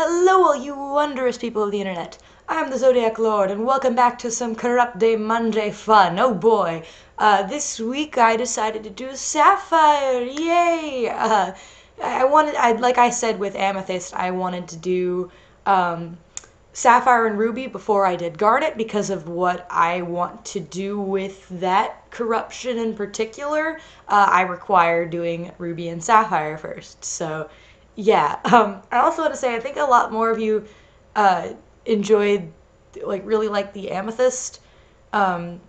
Hello, all you wondrous people of the internet. I'm the Zodiac Lord, and welcome back to some Corruptday Monday fun. Oh boy, this week I decided to do Sapphire. Yay! Like I said with Amethyst, I wanted to do Sapphire and Ruby before I did Garnet because of what I want to do with that corruption in particular. I require doing Ruby and Sapphire first, so yeah. I also want to say I think a lot more of you uh, enjoyed, really like the Amethyst um,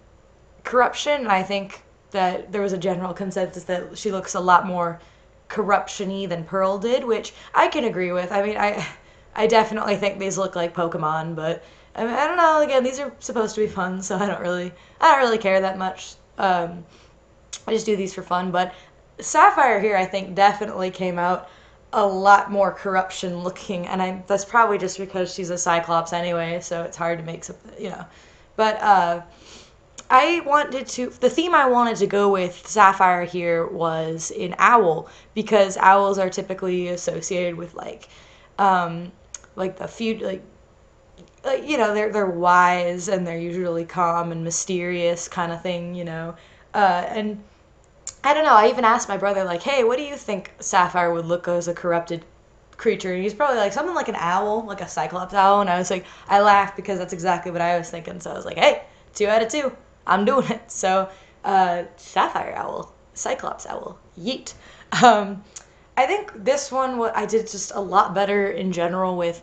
corruption. I think that there was a general consensus that she looks a lot more corruption-y than Pearl did, which I can agree with. I mean, I definitely think these look like Pokemon, but I don't know. Again, these are supposed to be fun, so I don't really care that much. I just do these for fun. But Sapphire here, I think, definitely came out a lot more corruption looking, and that's probably just because she's a Cyclops anyway, so it's hard to make something. But the theme I wanted to go with Sapphire here was in owl, because owls are typically associated with like the few they're wise, and they're usually calm and mysterious kind of thing. And I don't know. I even asked my brother, like, hey, what do you think Sapphire would look as a corrupted creature? And he's probably like something like an owl, like a Cyclops owl. And I was like, I laughed because that's exactly what I was thinking. So I was like, hey, 2 out of 2. I'm doing it. So, Sapphire owl, Cyclops owl, yeet. Um, I think this one, what I did just a lot better in general with,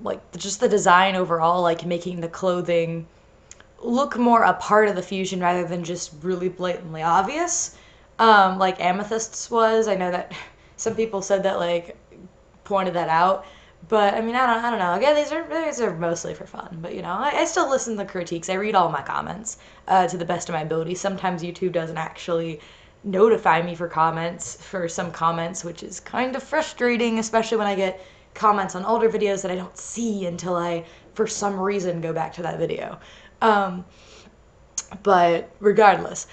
like, just the design overall, like making the clothing look more a part of the fusion rather than just really blatantly obvious, like Amethyst's was. I know that some people said that, like, pointed that out, but I mean, I don't know. Again, these are mostly for fun, but I still listen to critiques. I read all my comments to the best of my ability. Sometimes YouTube doesn't actually notify me for some comments, which is kind of frustrating, especially when I get comments on older videos that I don't see until I, for some reason, go back to that video. Um, but regardless,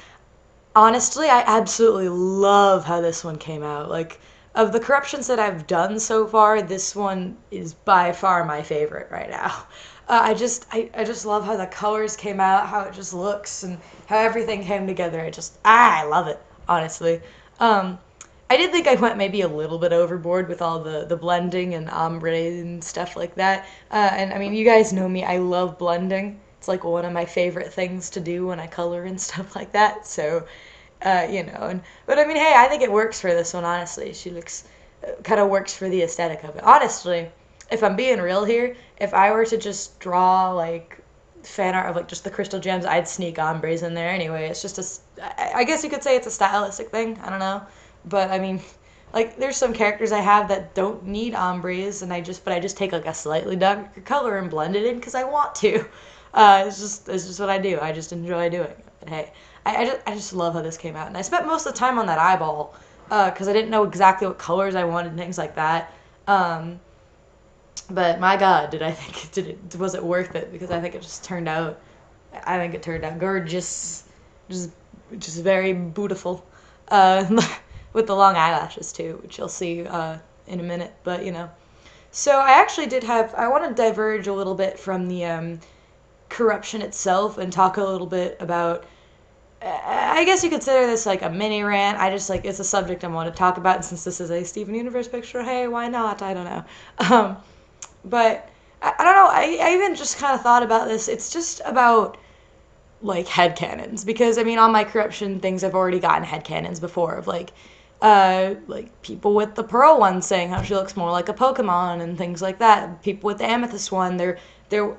honestly, I absolutely love how this one came out. Like, of the corruptions that I've done so far, this one is by far my favorite right now. I just love how the colors came out, how it just looks, and how everything came together. I love it, honestly. Um, I did think I went maybe a little bit overboard with all the blending and ombre and stuff like that. And I mean, you guys know me, I love blending. It's like one of my favorite things to do when I color and stuff like that. So, but I mean, hey, I think it works for this one, honestly. She looks, kind of works for the aesthetic of it. Honestly, if I'm being real here, if I were to just draw, like, fan art of, like, just the crystal gems, I'd sneak ombres in there anyway. It's just I guess you could say it's a stylistic thing. I don't know. But I mean, like, there's some characters I have that don't need ombres, and but I just take, like, a slightly darker color and blend it in because I want to. It's just what I do. I just enjoy doing it. But hey, I just love how this came out, and I spent most of the time on that eyeball because I didn't know exactly what colors I wanted and things like that. But my God, was it worth it? Because I think it turned out gorgeous, just very beautiful. With the long eyelashes too, which you'll see in a minute. But so I actually I want to diverge a little bit from the corruption itself and talk a little bit about. I guess you consider this like a mini rant. It's a subject I want to talk about, and since this is a Steven Universe picture, hey, why not? I don't know. But I don't know. I even just kind of thought about this. It's just about, like, headcanons, because I mean, on my corruption things, I've already gotten headcanons before of like people with the Pearl one saying how she looks more like a Pokemon and things like that. People with the Amethyst one,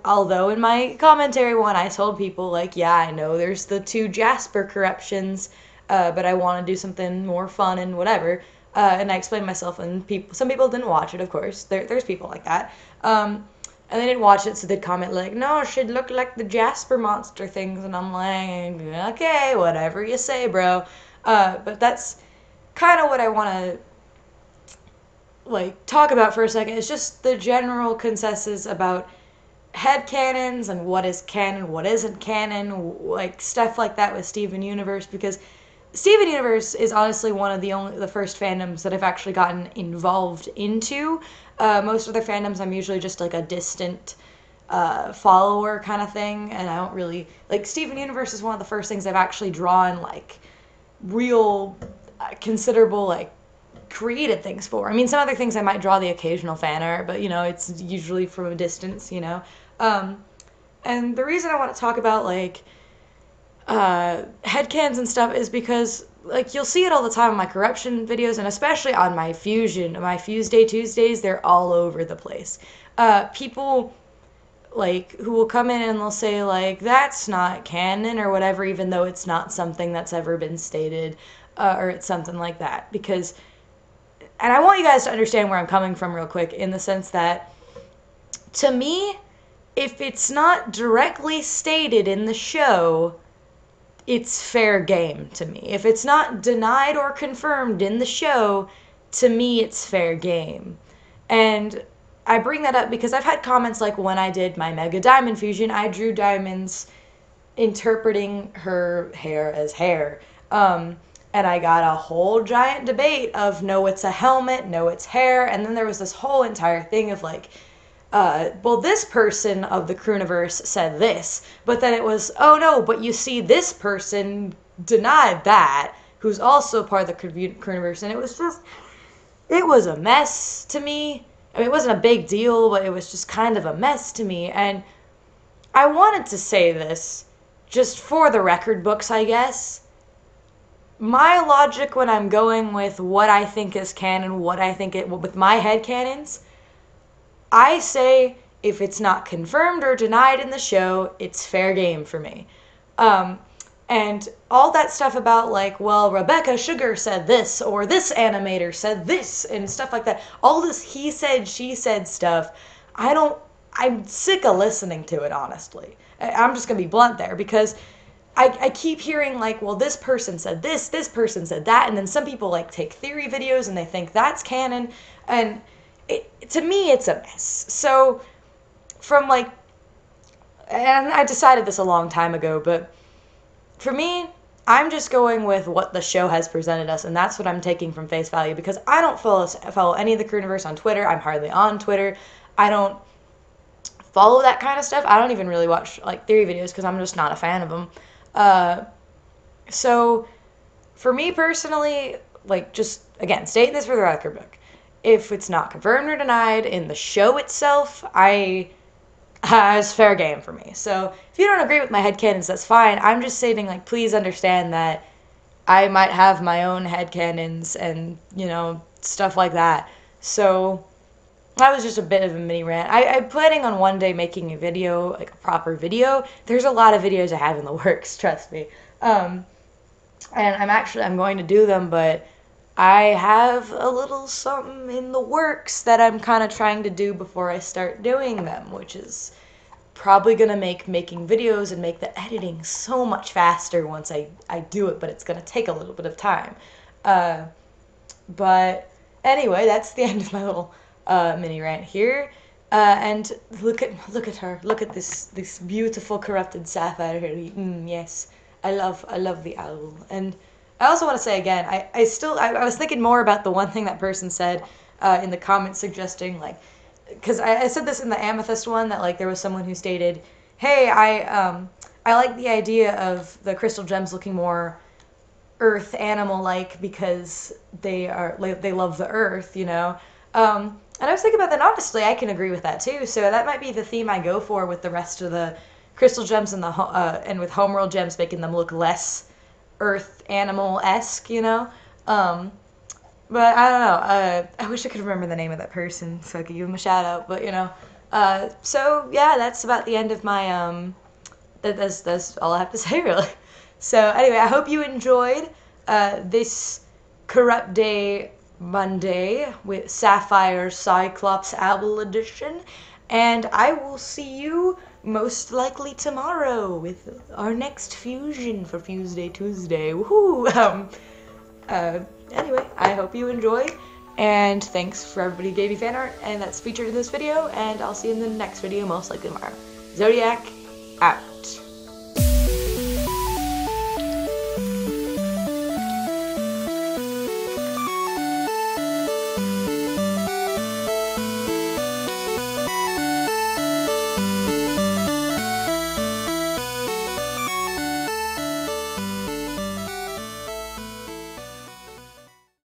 although in my commentary one I told people, like, yeah, I know there's the 2 Jasper corruptions, but I want to do something more fun and whatever. And I explained myself, and some people didn't watch it, of course. There's people like that. And they didn't watch it, so they'd comment like, no, she'd look like the Jasper monster things. And I'm like, okay, whatever you say, bro. But that's kind of what I want to, like, talk about for a second. It's just the general consensus about headcanons and what is canon, what isn't canon, like, stuff like that with Steven Universe, because Steven Universe is honestly one of the first fandoms that I've actually gotten involved into. Most other fandoms, I'm usually just like a distant follower kind of thing, and I don't really like Steven Universe is one of the first things I've actually drawn like real considerable like created things for. I mean, some other things I might draw the occasional fan art, but you know, it's usually from a distance, you know. And the reason I want to talk about like headcanons and stuff is because like you'll see it all the time on my corruption videos, and especially on my Fuse Day Tuesdays, they're all over the place. People like who will come in and they'll say like that's not canon or whatever, even though it's not something that's ever been stated, or it's something like that. Because, and I want you guys to understand where I'm coming from real quick, in the sense that to me, if it's not directly stated in the show, it's fair game to me. If it's not denied or confirmed in the show, to me it's fair game. And I bring that up because I've had comments like when I did my Mega Diamond Fusion, I drew diamonds interpreting her hair as hair. And I got a whole giant debate of no, it's a helmet, no, it's hair. And then there was this whole entire thing of like, well, this person of the Crewniverse said this, but then it was, oh no, but you see, this person denied that, who's also part of the Crewniverse, and it was just, it was a mess to me. I mean, it wasn't a big deal, but it was just kind of a mess to me, and I wanted to say this, just for the record books, I guess. My logic when I'm going with what I think is canon, what I think it, with my headcanons, I say if it's not confirmed or denied in the show, it's fair game for me. And all that stuff about like, well, Rebecca Sugar said this, or this animator said this, and stuff like that. All this he said, she said stuff, I'm sick of listening to it, honestly. I'm just going to be blunt there, because I keep hearing like, well, this person said this person said that, and then some people like take theory videos and they think that's canon, and to me, it's a mess. So, from like, and I decided this a long time ago, but for me, I'm just going with what the show has presented us, and that's what I'm taking from face value, because I don't follow any of the Crewniverse on Twitter. I'm hardly on Twitter. I don't follow that kind of stuff. I don't even really watch like theory videos because I'm just not a fan of them. So, for me personally, like, just again, stating this for the record book. If it's not confirmed or denied in the show itself, it's fair game for me. So if you don't agree with my headcanons, that's fine. I'm just stating, like, please understand that I might have my own headcanons and, you know, stuff like that. So that was just a bit of a mini rant. I'm planning on one day making a video, like a proper video. There's a lot of videos I have in the works, trust me. And I'm going to do them, but I have a little something in the works that I'm kind of trying to do before I start doing them, which is probably going to make making videos and make the editing so much faster once I do it, but it's going to take a little bit of time. But anyway, that's the end of my little mini rant here. And look at her. Look at this beautiful corrupted Sapphire here. Yes, I love the owl. And I also want to say again, I was thinking more about the one thing that person said in the comments, suggesting like, because I said this in the amethyst one, that like there was someone who stated, hey, I like the idea of the crystal gems looking more earth animal like because they love the earth, you know. And I was thinking about that, honestly, I can agree with that too. So that might be the theme I go for with the rest of the crystal gems and and with homeworld gems, making them look less earth animal-esque, you know. But I don't know. I wish I could remember the name of that person so I could give him a shout out. But you know, so yeah, that's about the end of my that's all I have to say really. So anyway, I hope you enjoyed this Corruptday Monday with Sapphire Cyclops Owl Edition, and I will see you most likely tomorrow with our next fusion for Fuse Day Tuesday. Woohoo! Anyway, I hope you enjoyed, and thanks for everybody who gave me fan art, and that's featured in this video, and I'll see you in the next video, most likely tomorrow. Zodiac, out.